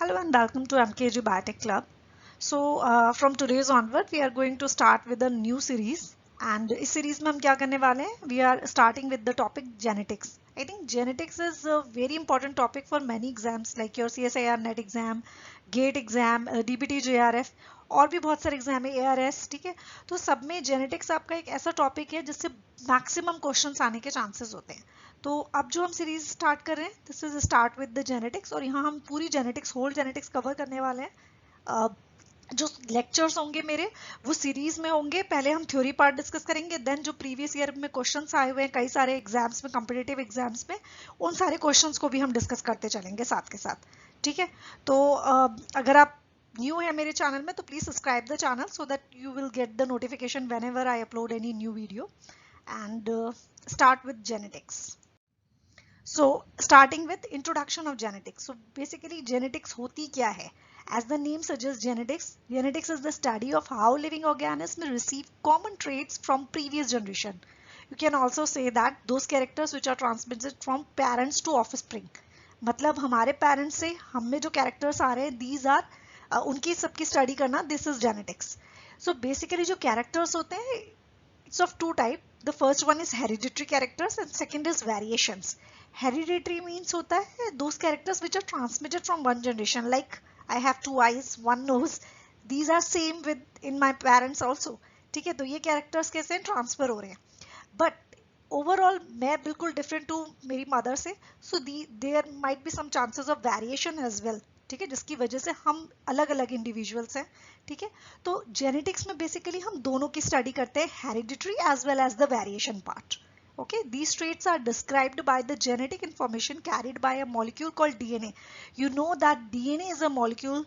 Hello and welcome to MKG Biotech Club. From today's onward, we are going to start with a new series. And इस series में हम क्या करने वाले हैं? We are starting with the topic genetics. I think genetics is a very important topic for many exams like your CSIR NET exam, GATE exam, DBT JRF और भी बहुत सारे एग्जाम है ARS, ठीक है? तो सब में जेनेटिक्स आपका एक ऐसा टॉपिक है जिससे मैक्सिमम क्वेश्चंस आने के चांसेस होते हैं. तो अब जो हम सीरीज स्टार्ट कर रहे हैं this is start with the genetics और यहाँ हम पूरी जेनेटिक्स होल जेनेटिक्स कवर करने वाले हैं. जो लेक्चर्स होंगे मेरे वो सीरीज में होंगे. पहले हम थ्योरी पार्ट डिस्कस करेंगे, देन जो प्रीवियस ईयर में क्वेश्चंस आए हुए हैं कई सारे एग्जाम्स में, कॉम्पिटिटिव एग्जाम्स में, उन सारे क्वेश्चंस को भी हम डिस्कस करते चलेंगे साथ के साथ. ठीक है, तो अगर आप न्यू है मेरे चैनल में तो please subscribe the channel so that you will get the notification when ever I upload any new video. And start with genetics. So starting with introduction of genetics. So basically genetics होती क्या है? As the name suggests, genetics is the study of how living organisms receive common traits from previous generation. You can also say that those characters which are transmitted from parents to offspring. मतलब हमारे parents से हम में जो characters आ रहे हैं, these are उनकी सबकी study करना, this is genetics. So basically जो characters होते हैं, it's of two type. The first one is hereditary characters and second is variations. Hereditary means होता है those characters which are transmitted from one generation, like I have two eyes, one nose. These are same with in my parents also. ठीक है, तो ये characters कैसे transfer हो रहे हैं. But overall मैं बिल्कुल different टू मेरी मदर से, so there might be some chances of variation as well. ठीक है, जिसकी वजह से हम अलग अलग इंडिविजुअल्स हैं. ठीक है, तो जेनेटिक्स में बेसिकली हम दोनों की स्टडी करते हैं, hereditary as well as the variation part. Okay, these traits are described by the genetic information carried by a molecule called DNA. You know that DNA is a molecule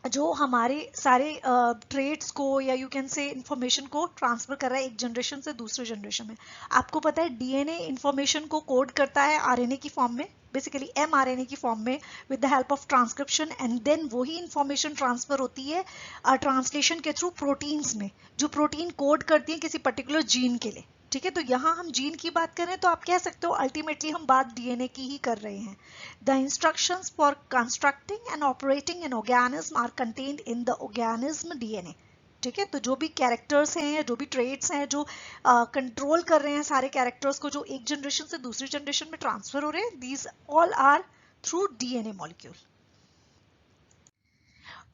जो हमारे सारे traits को या you can से information को transfer कर रहा है एक जनरेशन से दूसरे जनरेशन में. आपको पता है डीएनए इंफॉर्मेशन को कोड करता है आरएनए की फॉर्म में, बेसिकली एमआरएनए की फॉर्म में with the help of transcription, and then वही इंफॉर्मेशन ट्रांसफर होती है ट्रांसलेशन के थ्रू प्रोटीन्स में, जो प्रोटीन कोड करती है किसी पर्टिकुलर जीन के लिए. ठीक है, तो यहाँ हम जीन की बात करें तो आप कह सकते हो अल्टीमेटली हम बात डीएनए की ही कर रहे हैं. The instructions for constructing and operating an organism are contained in the organism DNA. ठीक है, तो जो भी कैरेक्टर्स हैं या जो भी ट्रेट्स हैं जो कंट्रोल कर रहे हैं सारे कैरेक्टर्स को जो एक जनरेशन से दूसरी जनरेशन में ट्रांसफर हो रहे हैं, these all are through DNA molecule.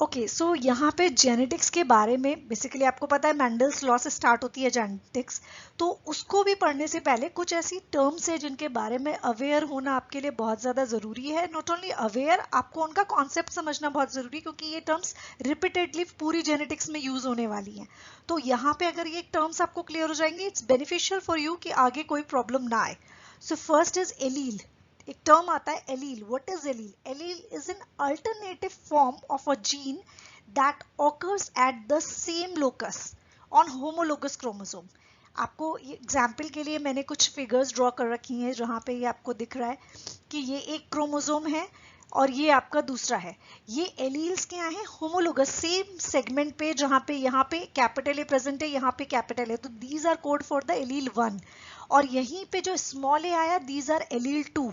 Okay, so यहाँ पे जेनेटिक्स के बारे में बेसिकली आपको पता है मेंडल्स लॉ से स्टार्ट होती है जेनेटिक्स, तो उसको भी पढ़ने से पहले कुछ ऐसी टर्म्स है जिनके बारे में अवेयर होना आपके लिए बहुत ज़्यादा ज़रूरी है. नॉट ओनली अवेयर, आपको उनका कॉन्सेप्ट समझना बहुत ज़रूरी है क्योंकि ये टर्म्स रिपीटेडली पूरी जेनेटिक्स में यूज़ होने वाली हैं. तो यहाँ पे अगर ये टर्म्स आपको क्लियर हो जाएंगे, इट्स बेनिफिशियल फॉर यू कि आगे कोई प्रॉब्लम ना आए. So first is allele. एक टर्म आता है allele. What is allele? Allele is an alternative form of a gene that occurs at the same locus on homologous chromosome. आपको example के लिए मैंने कुछ फिगर्स ड्रॉ कर रखी हैं जहां पे ये आपको दिख रहा है कि ये एक क्रोमोसोम है और ये आपका दूसरा है. ये एलील्स क्या है? होमोलोगस, सेम सेगमेंट पे, जहां पे यहाँ पे कैपिटल ए प्रेजेंट है, यहाँ पे कैपिटल है, तो these R code for the allele 1. और यहीं पे जो स्मॉल ए आया, दीज आर एलील 2.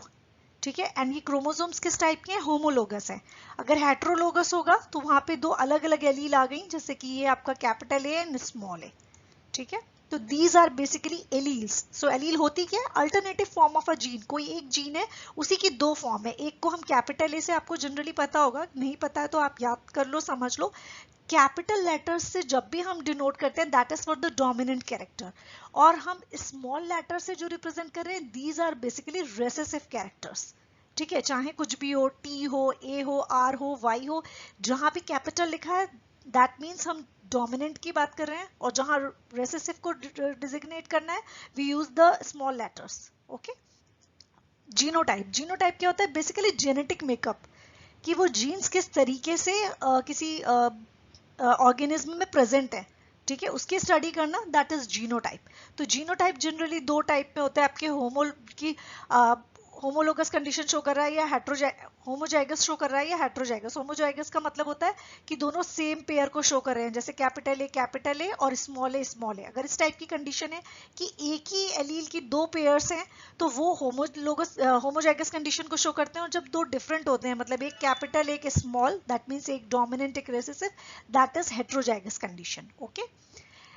ठीक है, एंड ये क्रोमोसोम्स किस टाइप के हैं? होमोलोगस है. अगर हेट्रोलोगस होगा तो वहां पे दो अलग अलग एलील आ गई, जैसे कि ये आपका capital A and small A. ठीक है, तो these are basically alleles. So allele होती क्या है? Alternative form of a gene. कोई एक जीन है, उसी की दो फॉर्म है. एक को हम कैपिटल ए से, आपको जनरली पता होगा, नहीं पता है तो आप याद कर लो, समझ लो. कैपिटल लेटर्स से जब भी हम डिनोट करते हैं that is for the dominant character, और हम स्मॉल लेटर से जो रिप्रेजेंट कर रहे हैं these are basically recessive characters. ठीक है, चाहे कुछ भी हो, टी हो, ए हो, आर हो, वाई हो, जहां भी कैपिटल लिखा है दैट मीन्स हम डोमिनेंट की बात कर रहे हैं, और जहां रेसेसिव को डिजिग्नेट करना है we use the small letters. Okay. Genotype. Genotype क्या होता है? बेसिकली जेनेटिक मेकअप, कि वो जीन्स किस तरीके से किसी ऑर्गेनिज्म में प्रेजेंट है. ठीक है, उसकी स्टडी करना, दैट इज जीनोटाइप. तो जीनोटाइप जनरली दो टाइप में होता है आपके, होमोलोगस कंडीशन शो कर रहा है या होमोजाइगस शो कर रहा है या हेट्रोजाइगस। होमोजाइगस का मतलब होता है कि दोनों सेम पेयर को शो कर रहे हैं, जैसे कैपिटल ए और स्मॉल ए। अगर इस टाइप की कंडीशन है कि एक ही एलील की दो पेयर्स हैं तो वो होमोजाइगस कंडीशन को शो करते हैं। और जब दो डिफरेंट होते हैं, मतलब एक कैपिटल एक स्मॉल, दैट मीन्स एक डोमिनेंट एक recessive, that is heterozygous condition. Okay,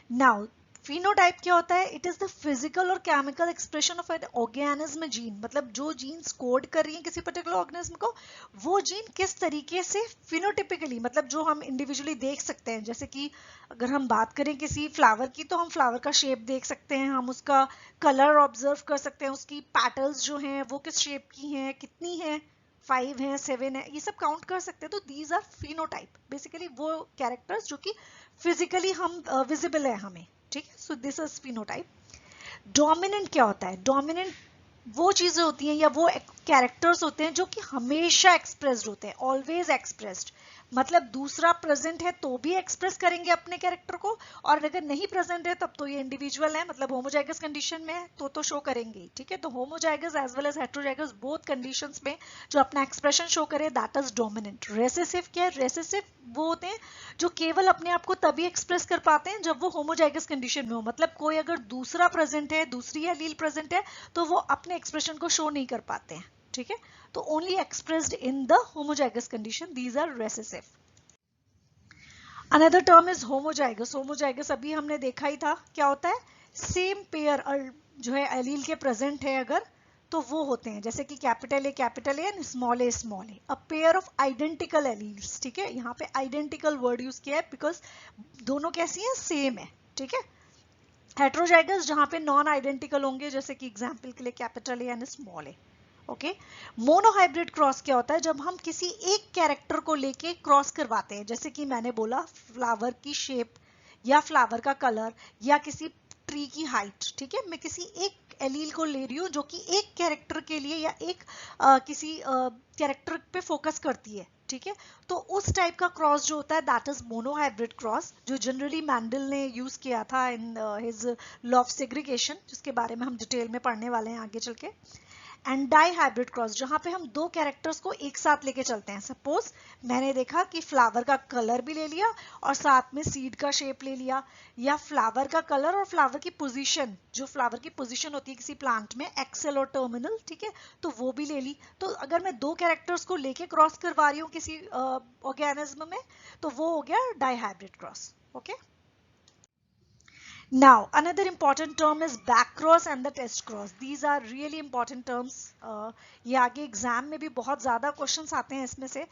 now phenotype क्या होता है? इट इज द फिजिकल और chemical expression of an organism gene, मतलब जो जीन्स कोड कर रही है किसी पर्टिकुलर ऑर्गेनिज्म को, वो जीन किस तरीके से फिनोटिपिकली, मतलब जो हम इंडिविजुअली देख सकते हैं। जैसे कि अगर हम बात करें किसी फ्लावर की, तो हम फ्लावर का शेप देख सकते हैं, हम उसका कलर ऑब्जर्व कर सकते हैं, उसकी पैटल्स जो हैं वो किस शेप की हैं, कितनी है, 5 है 7 है, ये सब काउंट कर सकते हैं। तो दीज आर फिनोटाइप, बेसिकली वो कैरेक्टर्स जो कि फिजिकली हम विजिबल है हमें, ठीक है। So this is phenotype. Dominant क्या होता है? डोमिनेंट वो चीजें होती हैं या वो कैरेक्टर्स होते हैं जो कि हमेशा एक्सप्रेस्ड होते हैं, ऑलवेज एक्सप्रेस्ड, मतलब दूसरा प्रेजेंट है तो भी एक्सप्रेस करेंगे अपने कैरेक्टर को, और अगर नहीं प्रेजेंट है तब तो ये इंडिविजुअल है, मतलब होमोजाइगस कंडीशन में है तो शो करेंगे, ठीक है। तो homozygous as well as heterozygous both conditions में जो अपना एक्सप्रेशन शो करे, दैट इज डोमिनेंट। रेसेसिव क्या है? रेसेसिव वो होते हैं जो केवल अपने आप को तभी एक्सप्रेस कर पाते हैं जब वो होमोजाइगस कंडीशन में हो, मतलब कोई अगर दूसरा प्रेजेंट है, दूसरी एलील प्रेजेंट है, तो वो अपने एक्सप्रेशन को शो नहीं कर पाते हैं, ठीक है। तो only expressed in the homozygous condition, these are recessive. Another term is homozygous. Homozygous अभी हमने देखा ही था, क्या होता है? सेम पेयर जो है एलील के प्रेजेंट है अगर, तो वो होते हैं जैसे कि capital A and small A, a pair of identical alleles, ठीक है। यहाँ पे आइडेंटिकल वर्ड यूज किया है बिकॉज दोनों कैसी हैं? सेम है, ठीक है। हेट्रोजाइगस जहां पे नॉन आइडेंटिकल होंगे, जैसे कि एग्जांपल के लिए capital A and small A. Okay, monohybrid cross क्या होता है? जब हम किसी एक कैरेक्टर को लेके क्रॉस करवाते हैं, जैसे कि मैंने बोला फ्लावर की शेप या फ्लावर का कलर या किसी ट्री की हाइट, ठीक है। मैं किसी एक एलील को ले रही हूँ जो कि एक कैरेक्टर के लिए या एक किसी कैरेक्टर पे फोकस करती है, ठीक है। तो उस टाइप का क्रॉस जो होता है, दैट इज मोनोहाइब्रिड क्रॉस, जो जनरली मैंडल ने यूज किया था in his law of segregation, जिसके बारे में हम डिटेल में पढ़ने वाले हैं आगे चल के। एंड डाई हाइब्रिड क्रॉस, जहां पे हम दो कैरेक्टर्स को एक साथ लेके चलते हैं। सपोज मैंने देखा कि फ्लावर का कलर भी ले लिया और साथ में सीड का शेप ले लिया, या फ्लावर का कलर और फ्लावर की पोजीशन, जो फ्लावर की पोजीशन होती है किसी प्लांट में, एक्सेल और टर्मिनल, ठीक है, तो वो भी ले ली। तो अगर मैं दो कैरेक्टर्स को लेके क्रॉस करवा रही हूँ किसी ऑर्गेनिज्म में, तो वो हो गया dihybrid cross. Okay, now another important term is back cross and the test cross. These are really important terms. ये आगे एग्जाम में भी बहुत ज्यादा क्वेश्चंस आते हैं इसमें से।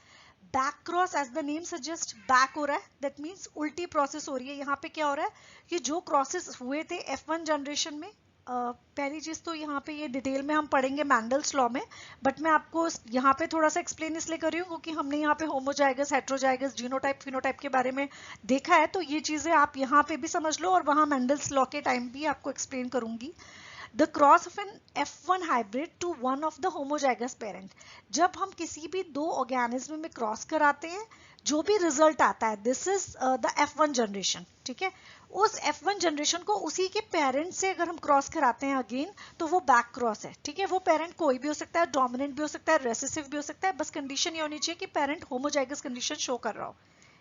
Back cross, as the name suggest, back हो रहा है, दैट मीन्स उल्टी प्रोसेस हो रही है। यहाँ पे क्या हो रहा है कि जो क्रॉसेस हुए थे F1 जनरेशन में, पहली चीज तो यहाँ पे ये डिटेल में हम पढ़ेंगे मैंडल्स लॉ में, बट मैं आपको यहाँ पे थोड़ा सा एक्सप्लेन इसलिए कर रही हूँ क्योंकि हमने यहाँ पे होमोजाइगस, हेट्रोजाइगस, जीनोटाइप, फिनोटाइप के बारे में देखा है, तो ये चीजें आप यहाँ पे भी समझ लो और वहां मैंडल्स लॉ के टाइम भी आपको एक्सप्लेन करूंगी। The cross of an F1 hybrid to one of the homozygous parent, जब हम किसी भी दो ऑर्गेनिज्म में क्रॉस कराते हैं, जो भी रिजल्ट आता है, this is the F1 generation, ठीक है। उस F1 जनरेशन को उसी के पेरेंट से अगर हम क्रॉस कराते हैं अगेन, तो वो बैक क्रॉस है, ठीक है। वो पेरेंट कोई भी हो सकता है, डोमिनेंट भी हो सकता है, रेसेसिव भी हो सकता है, बस कंडीशन ये होनी चाहिए कि पेरेंट होमोजाइगस कंडीशन शो कर रहा हो,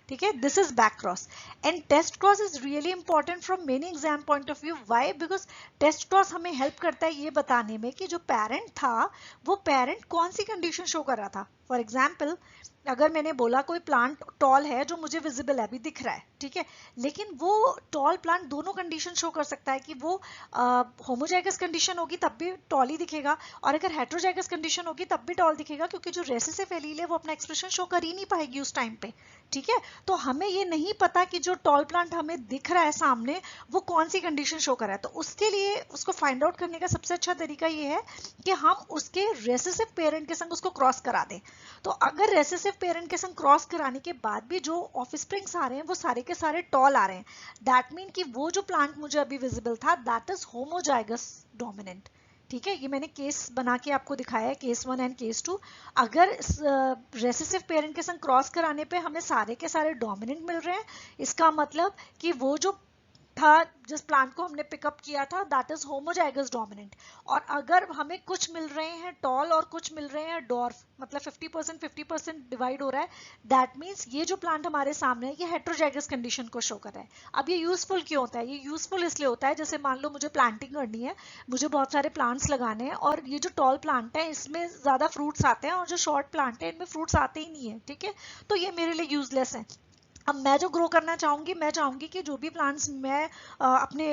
ठीक है। This is back cross. And test cross is really important from many exam point of view. Why? Because test cross हमें हेल्प करता है ये बताने में कि जो पेरेंट था वो पेरेंट कौन सी कंडीशन शो कर रहा था। फॉर एग्जाम्पल, अगर मैंने बोला कोई प्लांट टॉल है जो मुझे विजिबल है, अभी दिख रहा है, ठीक है, लेकिन वो टॉल प्लांट दोनों कंडीशन शो कर सकता है कि वो होमोजाइगस कंडीशन होगी तब भी टॉल ही दिखेगा, और अगर हेट्रोजाइगस कंडीशन होगी तब भी टॉल दिखेगा, क्योंकि जो रेसेसिव एलील है वो अपना एक्सप्रेशन शो कर ही नहीं पाएगी उस टाइम पे, ठीक है। तो हमें ये नहीं पता कि जो टॉल प्लांट हमें दिख रहा है सामने वो कौन सी कंडीशन शो कर रहा है। तो उसके लिए उसको फाइंड आउट करने का सबसे अच्छा तरीका ये है कि हम उसके रेसेसिव पेरेंट के संग उसको क्रॉस करा दें। तो अगर रेसेसिव पेरेंट के संग क्रॉस कराने के बाद भी जो ऑफस्प्रिंग्स आ रहे हैं वो सारे के सारे टॉल आ रहे हैं, दैट मीन कि वो जो प्लांट मुझे अभी विजिबल था, दैट इज होमोजाइगस डोमिनेंट, ठीक है। ये मैंने केस बना के आपको दिखाया है, केस 1 एंड केस 2। अगर रेसेसिव पेरेंट के संग क्रॉस कराने पे हमें सारे के सारे डोमिनेंट मिल रहे हैं, इसका मतलब कि वो जो था, जिस प्लांट को हमने पिकअप किया था, दैट इज होमोजाइगस डोमिनेंट। और अगर हमें कुछ मिल रहे हैं टॉल और कुछ मिल रहे हैं डॉर्फ, मतलब 50% 50% डिवाइड हो रहा है, दैट मीन्स ये जो प्लांट हमारे सामने है ये हेट्रोजाइगस कंडीशन को शो कर रहा है। अब ये यूजफुल क्यों होता है? ये यूजफुल इसलिए होता है, जैसे मान लो मुझे प्लांटिंग करनी है, मुझे बहुत सारे प्लांट्स लगाने हैं, और ये जो टॉल प्लांट है इसमें ज्यादा फ्रूट्स आते हैं और जो शॉर्ट प्लांट है इनमें फ्रूट्स आते ही नहीं है, ठीक है, तो ये मेरे लिए यूजलेस है। अब मैं जो ग्रो करना चाहूंगी, मैं चाहूंगी कि जो भी प्लांट्स मैं अपने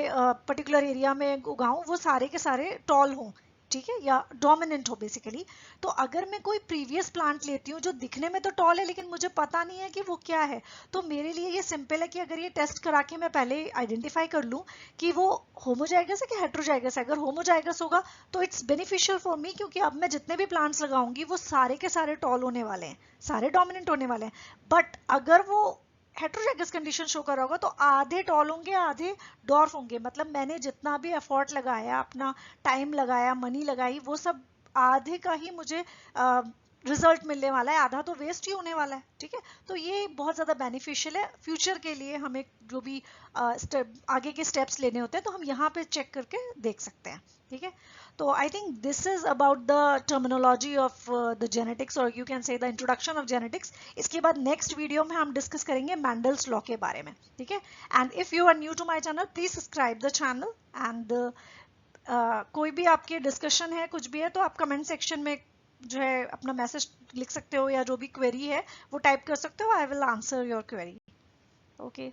पर्टिकुलर एरिया में उगाऊं वो सारे के सारे टॉल हों, ठीक है, या डोमिनेंट हो बेसिकली। तो अगर मैं कोई प्रीवियस प्लांट लेती हूँ जो दिखने में तो टॉल है लेकिन मुझे पता नहीं है कि वो क्या है, तो मेरे लिए ये सिंपल है कि अगर ये टेस्ट करा के मैं पहले आइडेंटिफाई कर लूँ कि वो होमोजाइगस है कि हेट्रोजाइगस है। अगर होमोजाइगस होगा तो इट्स बेनिफिशियल फॉर मी, क्योंकि अब मैं जितने भी प्लांट्स लगाऊंगी वो सारे के सारे टॉल होने वाले हैं, सारे डोमिनेंट होने वाले हैं। बट अगर वो हेट्रोजाइगस कंडीशन शो कर रहा होगा तो आधे टॉल होंगे आधे डॉर्फ होंगे, मतलब मैंने जितना भी एफर्ट लगाया, अपना टाइम लगाया, मनी लगाई, वो सब आधे का ही मुझे रिजल्ट मिलने वाला है, आधा तो वेस्ट ही होने वाला है, ठीक है। तो ये बहुत ज़्यादा बेनिफिशियल है फ्यूचर के लिए, हमें जो भी आगे के स्टेप्स लेने होते हैं तो हम यहाँ पे चेक करके देख सकते हैं, ठीक है। तो I think this is about the terminology of the genetics, और you can say the introduction of genetics. इसके बाद नेक्स्ट वीडियो में हम डिस्कस करेंगे मैंडल्स लॉ के बारे में, ठीक है। And if you are new to my channel, please subscribe the channel. And कोई भी आपके डिस्कशन है, कुछ भी है, तो आप कमेंट सेक्शन में जो है अपना मैसेज लिख सकते हो, या जो भी क्वेरी है वो टाइप कर सकते हो, I will answer your query. Okay.